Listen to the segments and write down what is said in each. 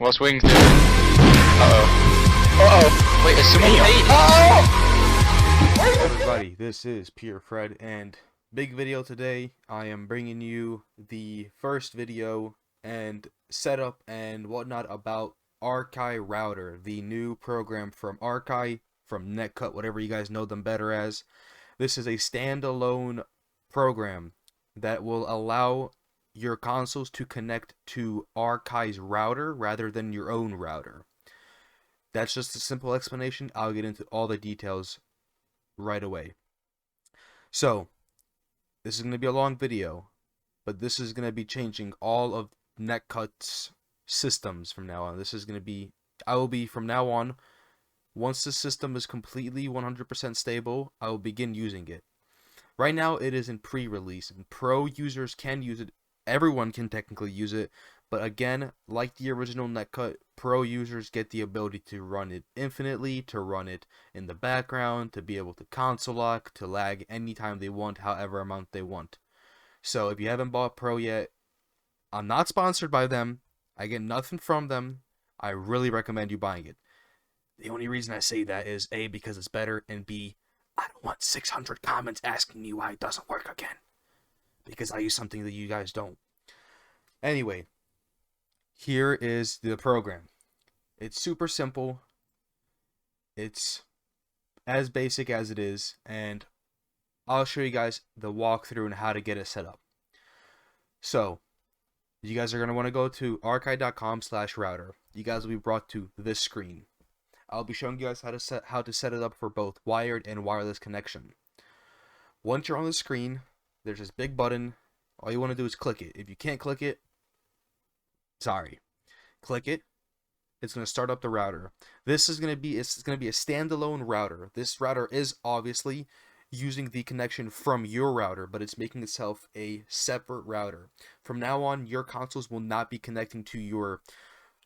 What's Wings doing? Uh-oh. Wait, is someone paid? Hello everybody, this is Pure Fred, and big video today. I am bringing you the first video and setup and whatnot about Arcai Router, the new program from Arcai, from netcut, whatever you guys know them better as. This is a standalone program that will allow your consoles to connect to Arcai's router rather than your own router. That's just a simple explanation. I'll get into all the details right away. So, this is going to be a long video, but this is going to be changing all of netcut's systems from now on. This is going to be, I will be from now on, once the system is completely 100% stable, I will begin using it. Right now it is in pre-release, and pro users can use it. Everyone can technically use it, but again, like the original netcut, pro users get the ability to run it infinitely, to run it in the background, to be able to console lock, to lag anytime they want, however amount they want. So if you haven't bought pro yet, I'm not sponsored by them, I get nothing from them, I really recommend you buying it. The only reason I say that is A, because it's better, and B, I don't want 600 comments asking me why it doesn't work again. Because I use something that you guys don't. Anyway, here is the program. It's super simple. It's as basic as it is, and I'll show you guys the walkthrough and how to get it set up. So, you guys are going to want to go to arcai.com/router. You guys will be brought to this screen. I'll be showing you guys how to set it up for both wired and wireless connection. Once you're on the screen, there's this big button. All you want to do is click it. If you can't click it, sorry. Click it. It's going to start up the router. It's going to be a standalone router. This router is obviously using the connection from your router, but it's making itself a separate router. From now on, your consoles will not be connecting to your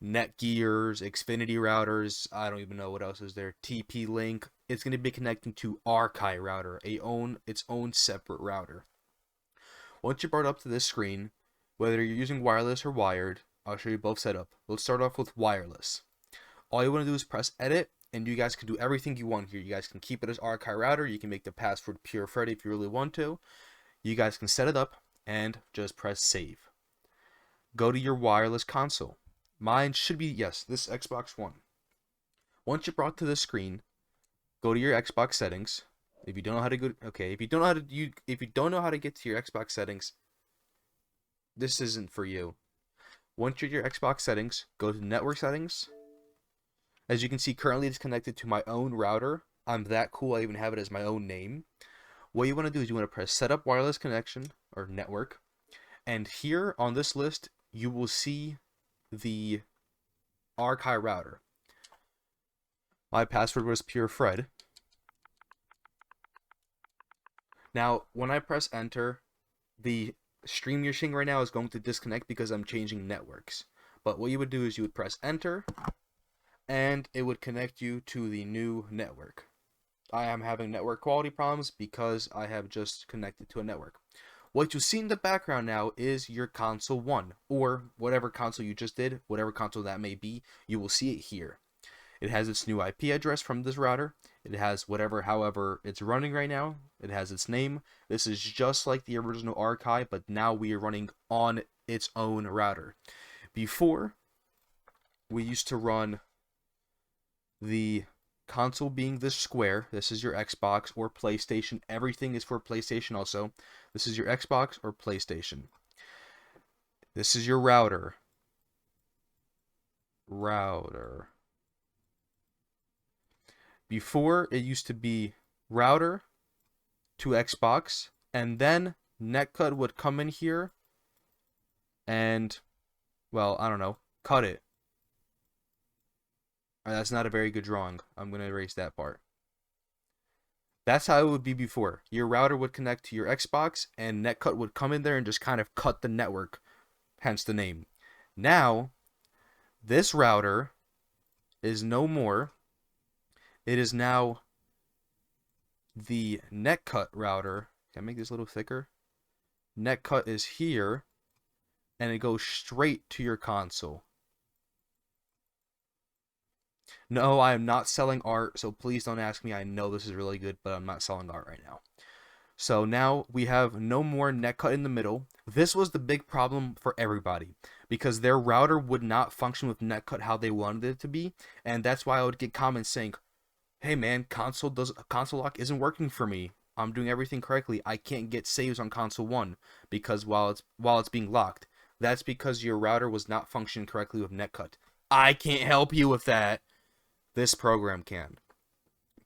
Netgears, Xfinity routers, I don't even know what else is there, TP-Link. It's going to be connecting to Arcai Router, its own separate router. Once you're brought up to this screen, whether you're using wireless or wired, I'll show you both set up. Let's start off with wireless. All you want to do is press edit, and you guys can do everything you want here. You guys can keep it as Arcai Router. You can make the password Pure Freddy if you really want to. You guys can set it up and just press save. Go to your wireless console. Mine should be, yes, this Xbox One. Once you're brought to this screen, go to your Xbox settings. If you don't know how to go, okay, if you don't know how to get to your Xbox settings, this isn't for you. Once you're at your Xbox settings, go to network settings. As you can see, currently it's connected to my own router. I'm that cool, I even have it as my own name. What you want to do is you want to press setup wireless connection or network. And here on this list, you will see the Arcai Router. My password was Pure Fred. Now, when I press enter, the stream you're seeing right now is going to disconnect because I'm changing networks. But what you would do is you would press enter, and it would connect you to the new network. I am having network quality problems because I have just connected to a network. What you see in the background now is your console 1, or whatever console you just did, whatever console that may be, you will see it here. It has its new IP address from this router. It has however it's running right now. It has its name. This is just like the original Arcai, but now we are running on its own router. Before, we used to run the console being this square. This is your Xbox or PlayStation. Everything is for PlayStation also. This is your Xbox or PlayStation. This is your router. Before, it used to be router to Xbox, and then netcut would come in here and, well, I don't know, cut it. That's not a very good drawing. I'm going to erase that part. That's how it would be before. Your router would connect to your Xbox, and netcut would come in there and just kind of cut the network, hence the name. Now, this router is no more. It is now the netcut router. Can I make this a little thicker? Netcut is here, and it goes straight to your console. No, I am not selling art, so please don't ask me. I know this is really good, but I'm not selling art right now. So now we have no more netcut in the middle. This was the big problem for everybody because their router would not function with netcut how they wanted it to be, and that's why I would get comments saying, "Hey man, console lock isn't working for me. I'm doing everything correctly. I can't get saves on console 1 because while it's being locked. That's because your router was not functioning correctly with netcut." I can't help you with that. This program can.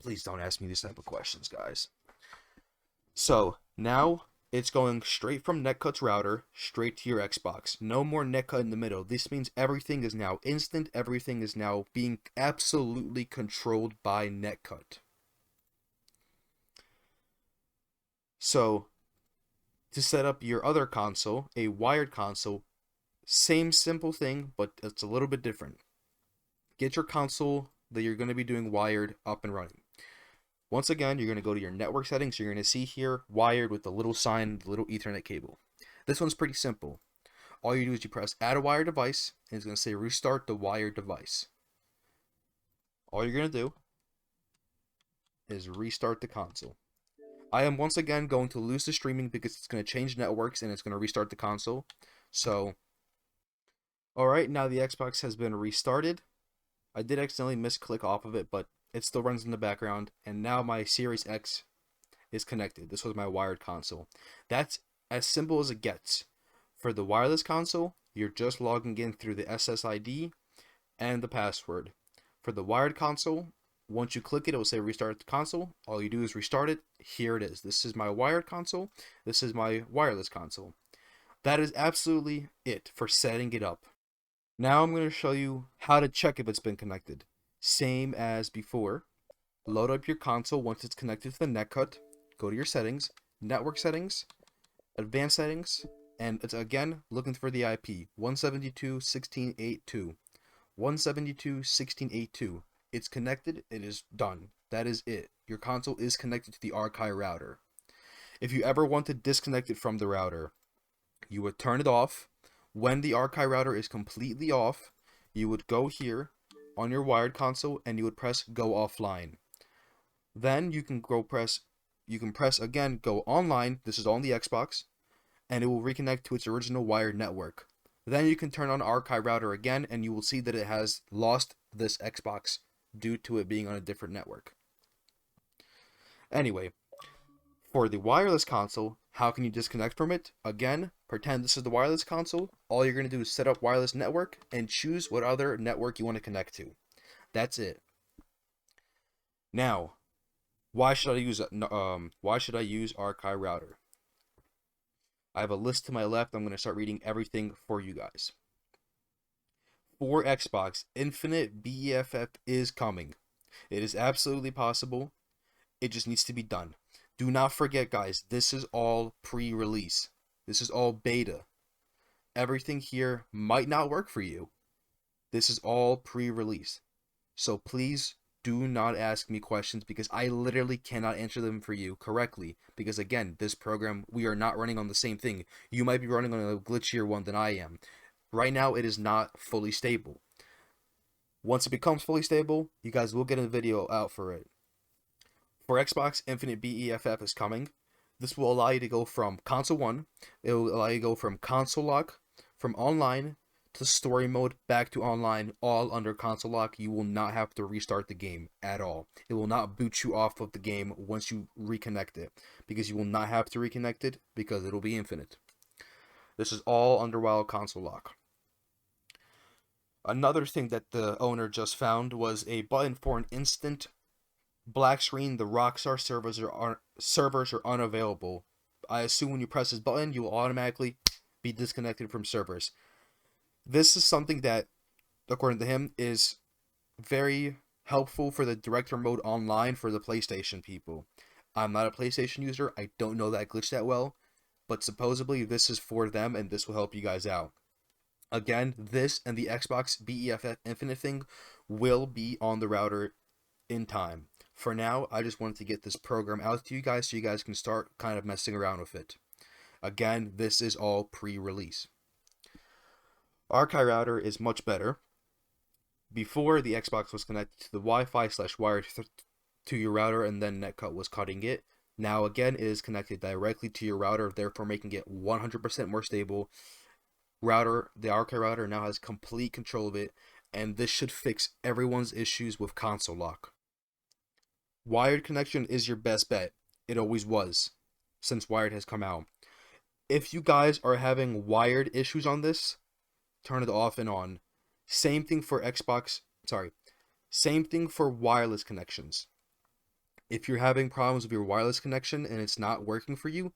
Please don't ask me these type of questions, guys. So now it's going straight from netcut's router straight to your Xbox. No more netcut in the middle. This means everything is now instant. Everything is now being absolutely controlled by netcut. So to set up your other console, a wired console, same simple thing, but it's a little bit different. Get your console that you're going to be doing wired up and running. Once again, you're going to go to your network settings. You're going to see here wired with the little sign, the little Ethernet cable. This one's pretty simple. All you do is you press add a wired device, and it's going to say restart the wired device. All you're going to do is restart the console. I am once again going to lose the streaming because it's going to change networks and it's going to restart the console. So, alright, now the Xbox has been restarted. I did accidentally misclick off of it, but it still runs in the background, and now my Series X is connected. This was my wired console. That's as simple as it gets. For the wireless console, you're just logging in through the SSID and the password. For the wired console, once you click it, it will say restart the console. All you do is restart it. Here it is. This is my wired console. This is my wireless console. That is absolutely it for setting it up. Now I'm going to show you how to check if it's been connected. Same as before. Load up your console once it's connected to the netcut. Go to your settings, network settings, advanced settings, and it's again looking for the IP 172.16.8.2. 172.16.8.2. It's connected. It is done. That is it. Your console is connected to the Arcai router. If you ever want to disconnect it from the router, you would turn it off. When the Arcai router is completely off, you would go here on your wired console and you would press go offline. Then you can press again go online. This is on the Xbox, and it will reconnect to its original wired network. Then you can turn on Arcai router again and you will see that it has lost this Xbox due to it being on a different network. Anyway, for the wireless console, how can you disconnect from it? Again, pretend this is the wireless console. All you're going to do is set up wireless network and choose what other network you want to connect to. That's it. Now, why should I use Arcai router? I have a list to my left. I'm going to start reading everything for you guys. For Xbox, Infinite BEFF is coming. It is absolutely possible. It just needs to be done. Do not forget, guys, this is all pre-release. This is all beta. Everything here might not work for you. This is all pre-release. So please do not ask me questions because I literally cannot answer them for you correctly. Because again, this program, we are not running on the same thing. You might be running on a glitchier one than I am. Right now, it is not fully stable. Once it becomes fully stable, you guys will get a video out for it. For Xbox, Infinite BEFF is coming. This will allow you to go from console 1. It will allow you to go from console lock, from online to story mode, back to online, all under console lock. You will not have to restart the game at all. It will not boot you off of the game once you reconnect it, because you will not have to reconnect it because it'll be infinite. This is all under while console lock. Another thing that the owner just found was a button for an instant black screen. The Rockstar servers are unavailable. I assume when you press this button, you will automatically be disconnected from servers. This is something that, according to him, is very helpful for the director mode online for the PlayStation people. I'm not a PlayStation user. I don't know that glitch that well, but supposedly this is for them and this will help you guys out. Again, this and the Xbox BEFF Infinite thing will be on the router in time. For now, I just wanted to get this program out to you guys so you guys can start kind of messing around with it. Again, this is all pre-release. Arcai Router is much better. Before, the Xbox was connected to the Wi-Fi / wired to your router, and then netcut was cutting it. Now again, it is connected directly to your router, therefore making it 100% more stable. The Arcai router now has complete control of it, and this should fix everyone's issues with console lock. Wired connection is your best bet. It always was, since wired has come out. If you guys are having wired issues on this, turn it off and on. Same thing for same thing for wireless connections. If you're having problems with your wireless connection and it's not working for you,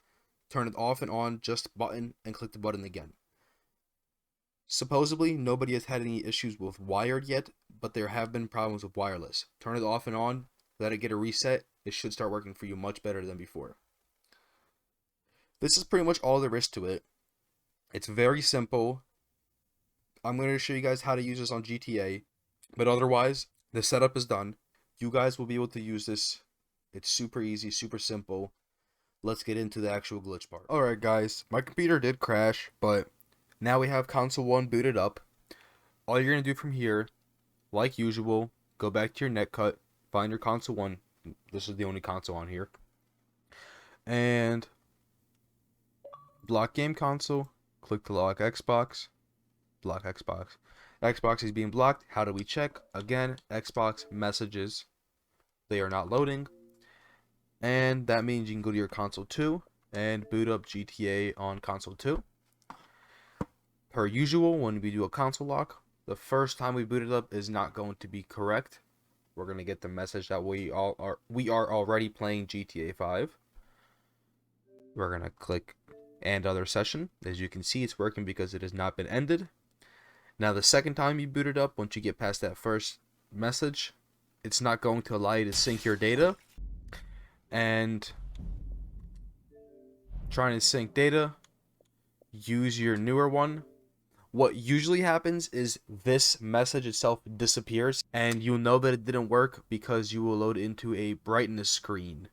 turn it off and on, just button and click the button again. Supposedly, nobody has had any issues with wired yet, but there have been problems with wireless. Turn it off and on, let it get a reset, it should start working for you much better than before. This is pretty much all there is to it. It's very simple. I'm going to show you guys how to use this on GTA, but otherwise, the setup is done. You guys will be able to use this. It's super easy, super simple. Let's get into the actual glitch part. Alright guys, my computer did crash, but now we have console 1 booted up. All you're going to do from here, like usual, go back to your netcut, find your console 1. This is the only console on here. And block game console, click to lock Xbox, block Xbox. Xbox is being blocked. How do we check? Again, Xbox messages. They are not loading. And that means you can go to your console 2 and boot up GTA on console 2. Per usual, when we do a console lock, the first time we boot it up is not going to be correct. We're going to get the message that we are already playing GTA 5. We're going to click end other session. As you can see, it's working because it has not been ended. Now the second time you boot it up, once you get past that first message, it's not going to allow you to sync your data. And trying to sync data, use your newer one. What usually happens is this message itself disappears, and you'll know that it didn't work because you will load into a brightness screen.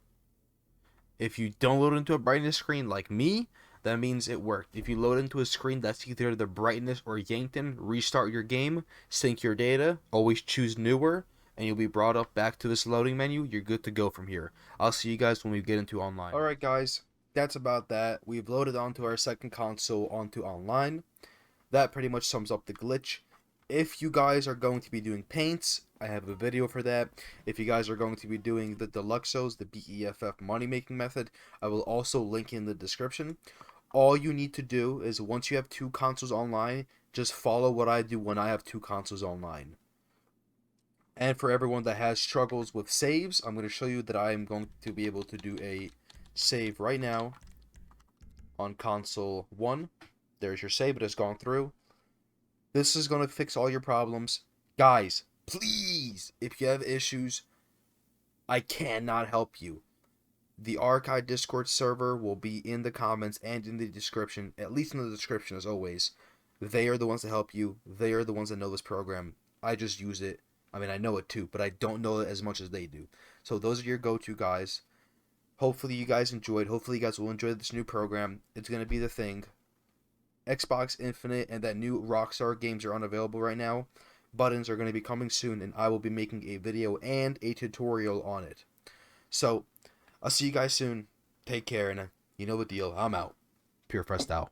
If you don't load into a brightness screen like me, that means it worked. If you load into a screen that's either the brightness or yanked in, restart your game, sync your data, always choose newer, and you'll be brought up back to this loading menu. You're good to go from here. I'll see you guys when we get into online. Alright guys, that's about that. We've loaded onto our second console onto online. That pretty much sums up the glitch. If you guys are going to be doing paints, I have a video for that. If you guys are going to be doing the Deluxos, the BEFF money making method, I will also link in the description. All you need to do is once you have 2 consoles online, just follow what I do when I have 2 consoles online. And for everyone that has struggles with saves, I'm going to show you that I am going to be able to do a save right now on console 1. There's your save, it has gone through. This is going to fix all your problems. Guys, please, if you have issues, I cannot help you. The Arcai Discord server will be in the comments and in the description, at least in the description as always. They are the ones that help you. They are the ones that know this program. I just use it. I mean, I know it too, but I don't know it as much as they do. So those are your go-to guys. Hopefully you guys enjoyed. Hopefully you guys will enjoy this new program. It's going to be the thing. Xbox Infinite and that new Rockstar games are unavailable right now. Buttons are going to be coming soon, and I will be making a video and a tutorial on it. So, I'll see you guys soon. Take care, and you know the deal. I'm out. Pure Fresh out.